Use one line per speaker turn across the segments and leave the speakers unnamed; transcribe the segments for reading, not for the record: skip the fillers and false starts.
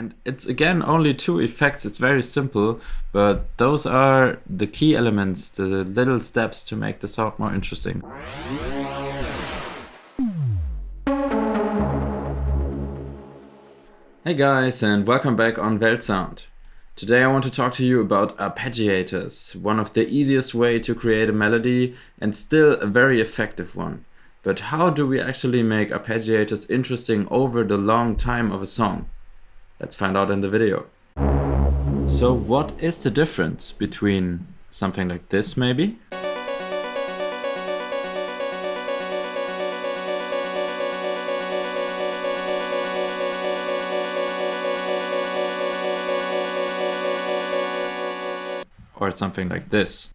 And it's again only 2 effects, it's very simple, but those are the key elements, the little steps to make the sound more interesting. Hey guys, and welcome back on weltsound. Today I want to talk to you about arpeggiators, one of the easiest way to create a melody and still a very effective one. But how do we actually make arpeggiators interesting over the long time of a song? Let's find out in the video. So what is the difference between something like this maybe? Or something like this.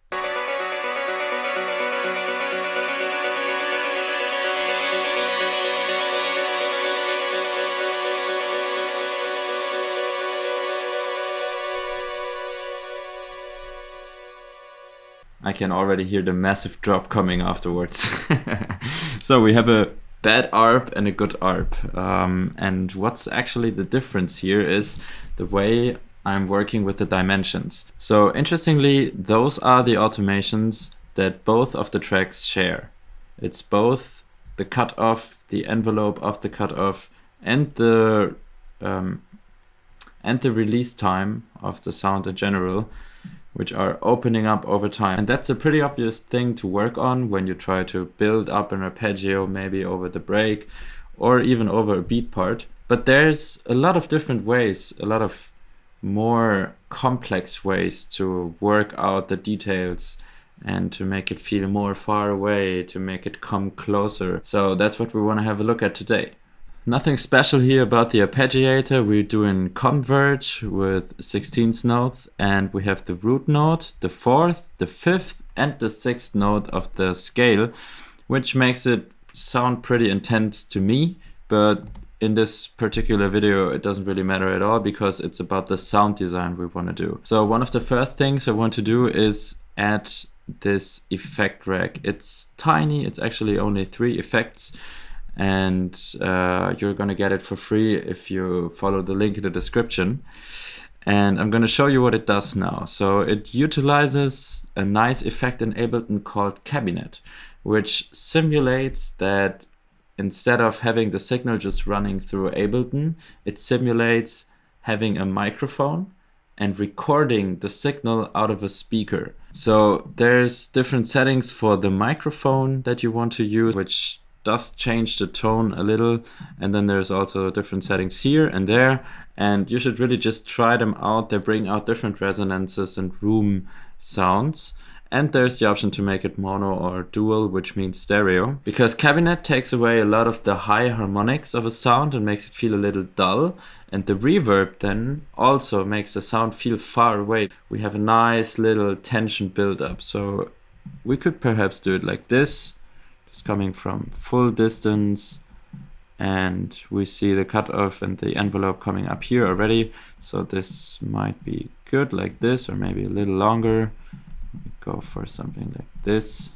I can already hear the massive drop coming afterwards. So we have a bad arp and a good arp. And what's actually the difference here is the way I'm working with the dimensions. So interestingly, those are the automations that both of the tracks share. It's both the cutoff, the envelope of the cutoff, and the release time of the sound in general, which are opening up over time. And that's a pretty obvious thing to work on when you try to build up an arpeggio, maybe over the break or even over a beat part. But there's a lot of different ways, a lot of more complex ways to work out the details and to make it feel more far away, to make it come closer. So that's what we want to have a look at today. Nothing special here about the arpeggiator. We're doing converge with 16th note, and we have the root note, the 4th, the 5th and the 6th note of the scale, which makes it sound pretty intense to me, but in this particular video, it doesn't really matter at all because it's about the sound design we want to do. So one of the first things I want to do is add this effect rack. It's tiny, it's actually only 3 effects, and you're gonna get it for free if you follow the link in the description. And I'm gonna show you what it does now. So it utilizes a nice effect in Ableton called cabinet, which simulates that instead of having the signal just running through Ableton, it simulates having a microphone and recording the signal out of a speaker. So there's different settings for the microphone that you want to use, which does change the tone a little. And then there's also different settings here and there. And you should really just try them out. They bring out different resonances and room sounds. And there's the option to make it mono or dual, which means stereo. Because cabinet takes away a lot of the high harmonics of a sound and makes it feel a little dull. And the reverb then also makes the sound feel far away. We have a nice little tension build up. So we could perhaps do it like this, just coming from full distance. And we see the cutoff and the envelope coming up here already. So this might be good like this, or maybe a little longer. Go for something like this.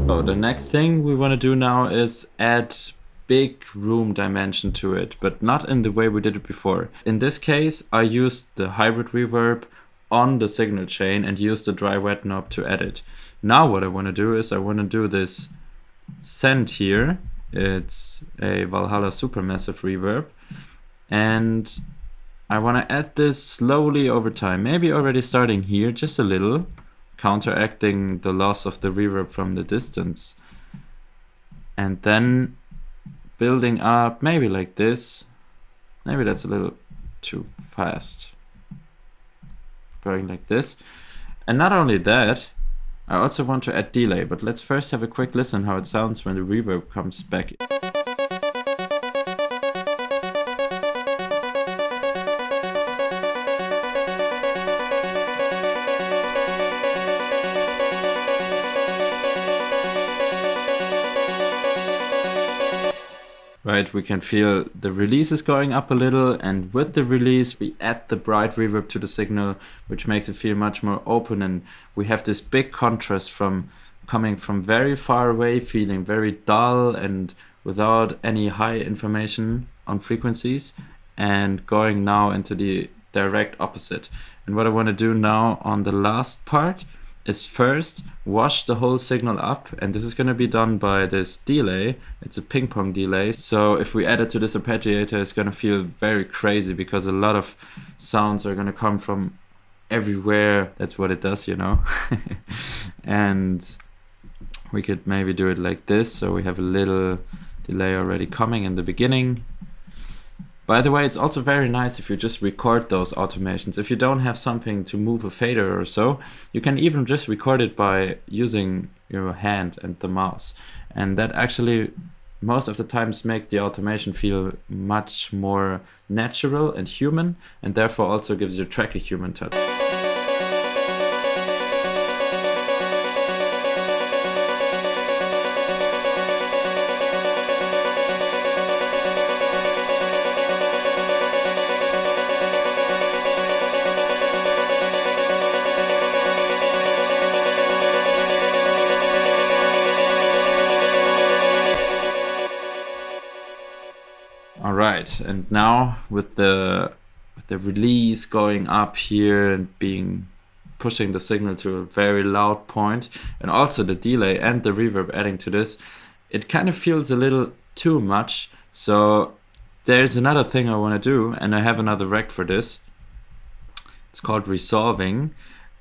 So the next thing we want to do now is add big room dimension to it, but not in the way we did it before. In this case, I used the hybrid reverb on the signal chain and used the dry wet knob to edit. Now what I want to do is I want to do this send here. It's a Valhalla Supermassive reverb, and I want to add this slowly over time, maybe already starting here just a little, counteracting the loss of the reverb from the distance, and then building up maybe like this. Maybe that's a little too fast. Going like this. And not only that, I also want to add delay, but let's first have a quick listen how it sounds when the reverb comes back. right? We can feel the release is going up a little, and with the release we add the bright reverb to the signal, which makes it feel much more open, and we have this big contrast from coming from very far away, feeling very dull and without any high information on frequencies, and going now into the direct opposite. And what I want to do now on the last part is first wash the whole signal up, and this is going to be done by this delay. It's a ping pong delay, so if we add it to this arpeggiator, it's going to feel very crazy because a lot of sounds are going to come from everywhere. That's what it does, you know. And we could maybe do it like this, so we have a little delay already coming in the beginning. By the way, it's also very nice if you just record those automations. If you don't have something to move a fader or so, you can even just record it by using your hand and the mouse. And that actually most of the times make the automation feel much more natural and human, and therefore also gives your track a human touch. Alright, and now with the release going up here and pushing the signal to a very loud point, and also the delay and the reverb adding to this, it kind of feels a little too much. So there's another thing I want to do, and I have another rec for this. It's called resolving.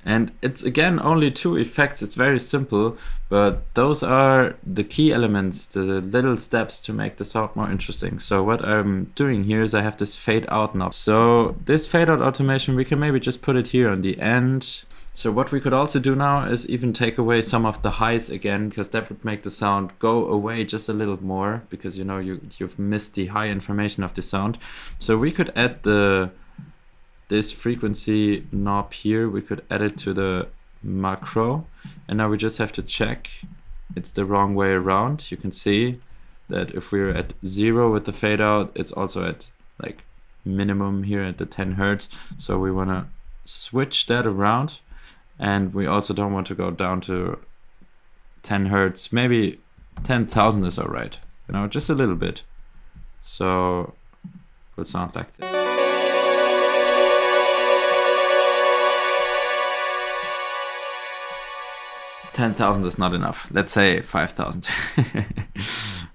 And it's again only 2 effects. It's very simple, but those are the key elements, the little steps to make the sound more interesting. So what I'm doing here is I have this fade out knob. So this fade out automation, we can maybe just put it here on the end. So what we could also do now is even take away some of the highs again, because that would make the sound go away just a little more, because you know you've missed the high information of the sound. So we could add this frequency knob here, we could add it to the macro, and now we just have to check it's the wrong way around. You can see that if we're at 0 with the fade out, it's also at like minimum here at the 10 Hertz. So we want to switch that around, and we also don't want to go down to 10 Hertz. Maybe 10,000 is all right, you know, just a little bit. So it will sound like this. 10,000 is not enough. Let's say 5,000.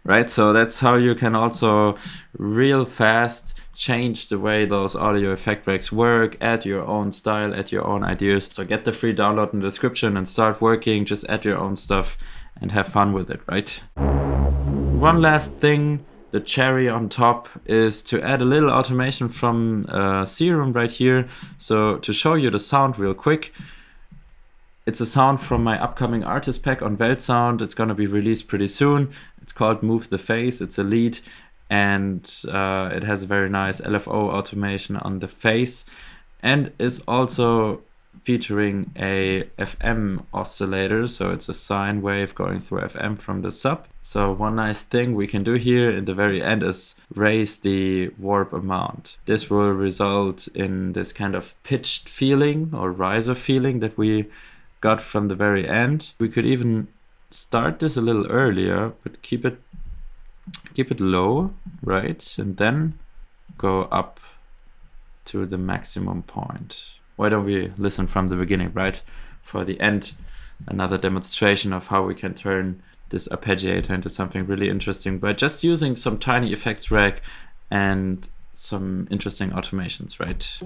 Right? So that's how you can also real fast change the way those audio effect racks work, add your own style, add your own ideas. So get the free download in the description and start working. Just add your own stuff and have fun with it, right? One last thing, the cherry on top, is to add a little automation from Serum right here. So to show you the sound real quick, it's a sound from my upcoming artist pack on weltsound. It's going to be released pretty soon. It's called Move the Face. It's a lead, and it has a very nice LFO automation on the face, and is also featuring a FM oscillator. So it's a sine wave going through FM from the sub. So one nice thing we can do here in the very end is raise the warp amount. This will result in this kind of pitched feeling or riser feeling that we got from the very end. We could even start this a little earlier, but keep it low, right? And then go up to the maximum point. Why don't we listen from the beginning, right? For the end, another demonstration of how we can turn this arpeggiator into something really interesting by just using some tiny effects rack and some interesting automations, right?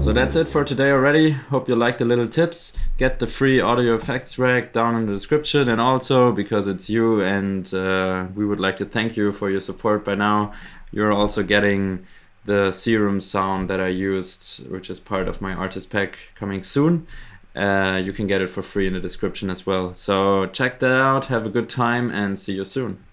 So that's it for today already. Hope you liked the little tips. Get the free audio effects rack down in the description, and also because it's you and we would like to thank you for your support by now, you're also getting the Serum sound that I used, which is part of my artist pack coming soon. You can get it for free in the description as well. So check that out, have a good time, and see you soon.